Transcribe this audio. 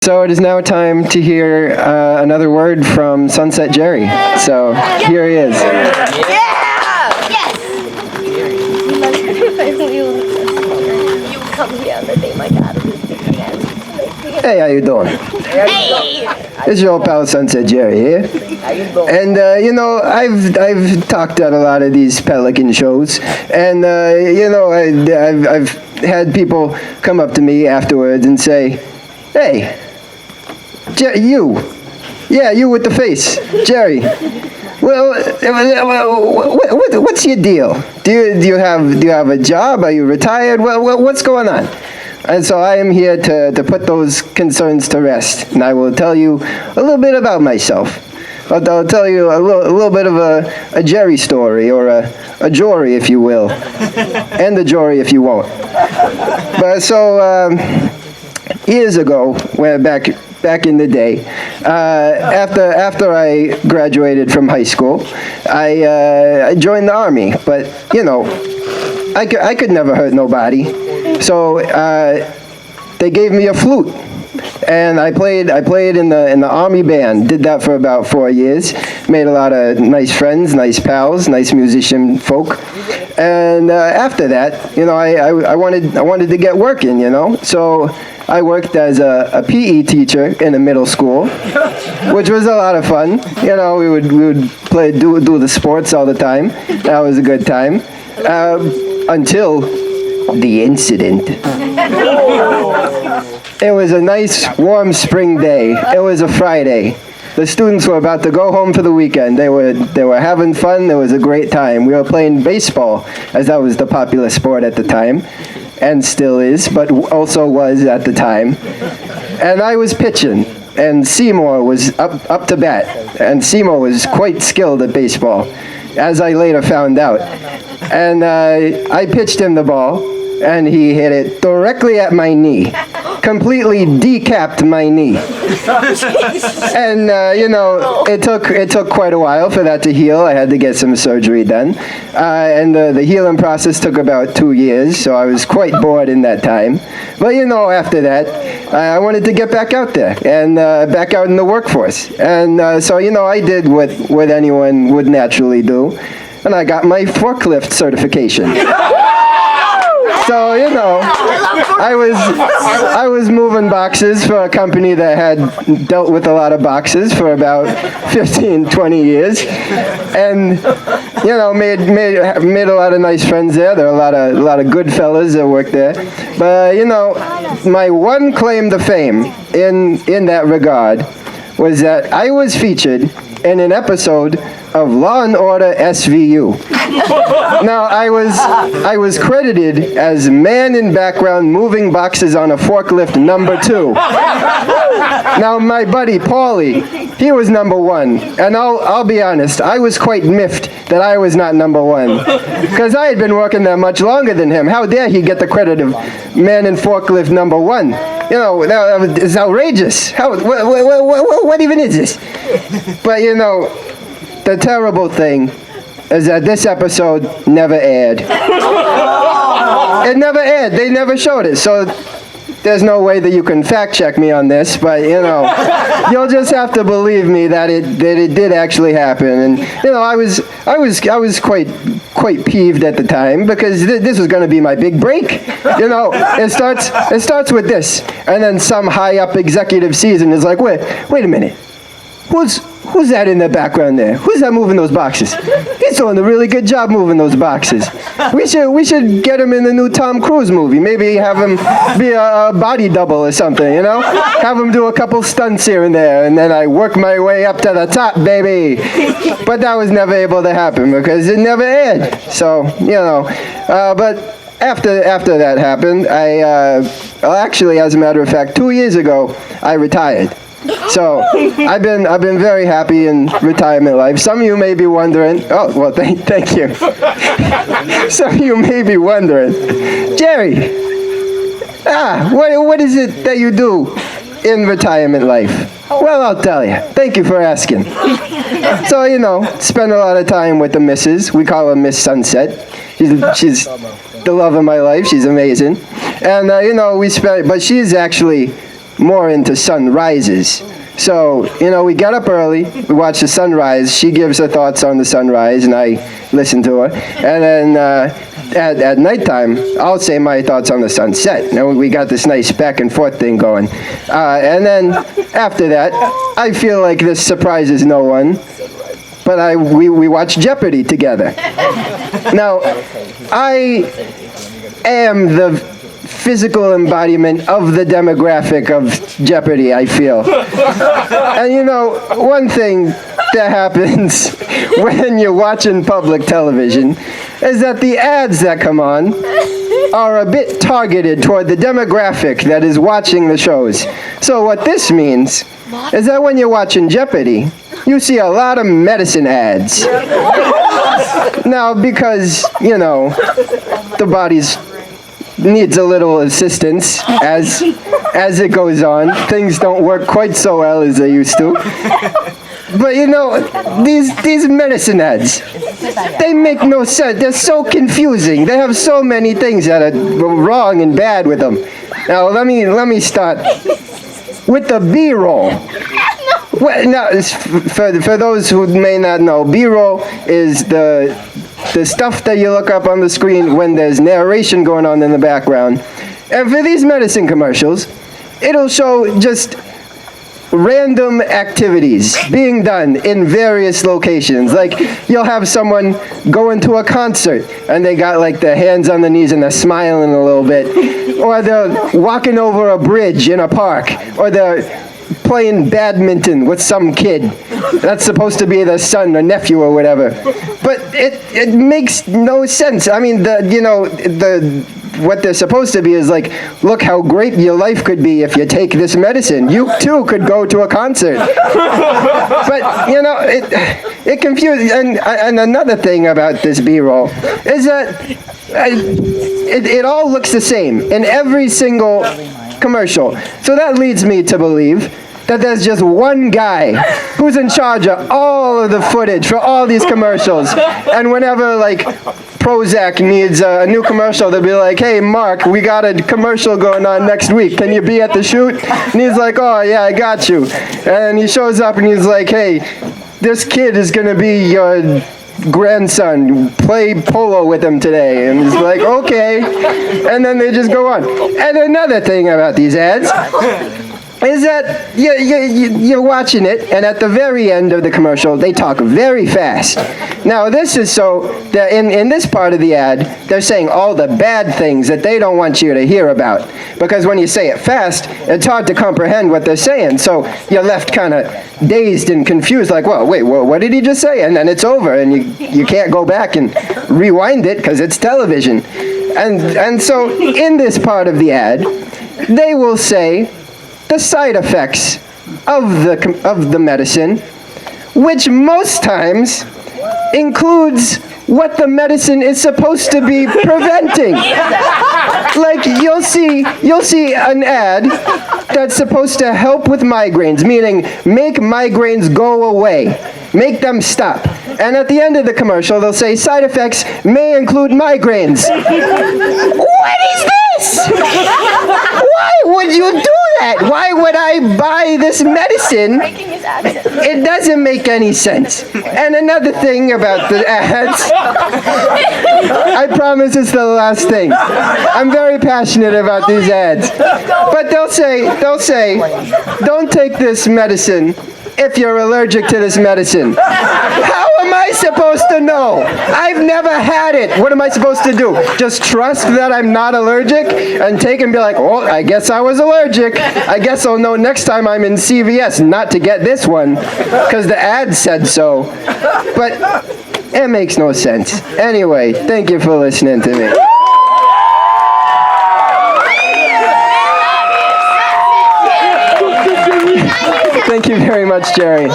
So it is now time to hear another word from Sunset Jerry. So here he is. Yeah! Yes! You come here the day my dad was again. Hey, how you doing? Hey! It's your old pal Sunset Jerry here. And I've talked at a lot of these Pelican shows, and I've had people come up to me afterwards and say, "Hey, you with the face, Jerry. Well, what's your deal? Do you have a job? Are you retired? What's going on?" And so I am here to put those concerns to rest, and I will tell you a little bit about myself. I'll tell you a little bit of a Jerry story, or a Jory, if you will, and a Jory if you won't. But so years ago, back in the day, after I graduated from high school, I joined the Army. But I could never hurt nobody, so they gave me a flute, and I played in the Army band. Did that for about 4 years. Made a lot of nice friends, nice pals, nice musician folk. And after that, I wanted to get working, so I worked as a PE teacher in a middle school, which was a lot of fun. We would do the sports all the time. That was a good time, until the incident. It was a nice warm spring day. It was a Friday. The students were about to go home for the weekend. They were having fun. It was a great time. We were playing baseball, as that was the popular sport at the time, and still is, but also was at the time. And I was pitching, and Seymour was up to bat, and Seymour was quite skilled at baseball, as I later found out. And I pitched him the ball, and he hit it directly at my knee. Completely decapped my knee. And it took quite a while for that to heal. I had to get some surgery done, and the healing process took about 2 years, so I was quite bored in that time. But after that, I wanted to get back out there and back out in the workforce. And so I did what anyone would naturally do, and I got my forklift certification. So, I was moving boxes for a company that had dealt with a lot of boxes for about 15, 20 years. And, made a lot of nice friends there. There are a lot of good fellas that work there. But, my one claim to fame in that regard was that I was featured in an episode of Law and Order SVU. Now, I was credited as man in background moving boxes on a forklift #2. Now, my buddy Paulie, he was #1, and I'll be honest, I was quite miffed that I was not #1, because I had been working there much longer than him. How dare he get the credit of man in forklift #1? It's outrageous. What even is this? But the terrible thing is that this episode never aired. It never aired. They never showed it. So there's no way that you can fact check me on this, but you'll just have to believe me that it did actually happen. And I was quite peeved at the time, because this was going to be my big break. It starts with this, and then some high up executive sees and is like, wait a minute, who's that in the background there? Who's that moving those boxes? He's doing a really good job moving those boxes. We should get him in the new Tom Cruise movie. Maybe have him be a body double or something, Have him do a couple stunts here and there, and then I work my way up to the top, baby. But that was never able to happen, because it never aired. So, but after that happened, actually, as a matter of fact, 2 years ago, I retired. So I've been very happy in retirement life. Some of you may be wondering. Oh, well, thank you. Some of you may be wondering, Jerry, what is it that you do in retirement life? Well, I'll tell you. Thank you for asking. So spend a lot of time with the missus. We call her Miss Sunset. She's the love of my life. She's amazing, and we spend. But she's actually more into sunrises. So, we get up early, we watch the sunrise, she gives her thoughts on the sunrise, and I listen to her. And then at nighttime, I'll say my thoughts on the sunset. We got this nice back and forth thing going. And then after that, I feel like this surprises no one, but we watch Jeopardy together. Now, I am the physical embodiment of the demographic of Jeopardy, I feel. And one thing that happens when you're watching public television is that the ads that come on are a bit targeted toward the demographic that is watching the shows. So what this means is that when you're watching Jeopardy, you see a lot of medicine ads. Now, because, the body's needs a little assistance as it goes on. Things don't work quite so well as they used to. But these medicine ads, they make no sense. They're so confusing. They have so many things that are wrong and bad with them. Now let me start with the B-roll. Well, now, for those who may not know, B-roll is the stuff that you look up on the screen when there's narration going on in the background. And for these medicine commercials, it'll show just random activities being done in various locations. Like, you'll have someone going to a concert, and they got like their hands on their knees and they're smiling a little bit. Or they're walking over a bridge in a park. Or they're playing badminton with some kid. That's supposed to be their son or nephew or whatever. But it makes no sense. I mean, what they're supposed to be is like, look how great your life could be if you take this medicine. You too could go to a concert. But it confuses. And another thing about this B-roll is that it all looks the same in every single commercial. So that leads me to believe that there's just one guy who's in charge of all of the footage for all these commercials. And whenever, like, Prozac needs a new commercial, they'll be like, hey, Mark, we got a commercial going on next week. Can you be at the shoot? And he's like, oh, yeah, I got you. And he shows up and he's like, hey, this kid is going to be your grandson, play polo with him today. And he's like, okay. And then they just go on. And another thing about these ads is that you're watching it, and at the very end of the commercial, they talk very fast. Now, this is so that in this part of the ad, they're saying all the bad things that they don't want you to hear about. Because when you say it fast, it's hard to comprehend what they're saying. So you're left kind of dazed and confused, like, well, wait, what did he just say? And then it's over, and you can't go back and rewind it because it's television. And so in this part of the ad, they will say the side effects of the medicine, which most times includes what the medicine is supposed to be preventing. Like, you'll see an ad that's supposed to help with migraines, meaning make migraines go away, make them stop. And at the end of the commercial, they'll say side effects may include migraines. What is this? Why would you do that? Why would I buy this medicine? It doesn't make any sense. And another thing about the ads, I promise it's the last thing. I'm very passionate about these ads. But they'll say, don't take this medicine if you're allergic to this medicine. How am I supposed to know? I've never had it. What am I supposed to do? Just trust that I'm not allergic and take and be like, oh, I guess I was allergic. I guess I'll know next time I'm in CVS not to get this one because the ad said so. But it makes no sense. Anyway, thank you for listening to me. Thank you very much, Jerry.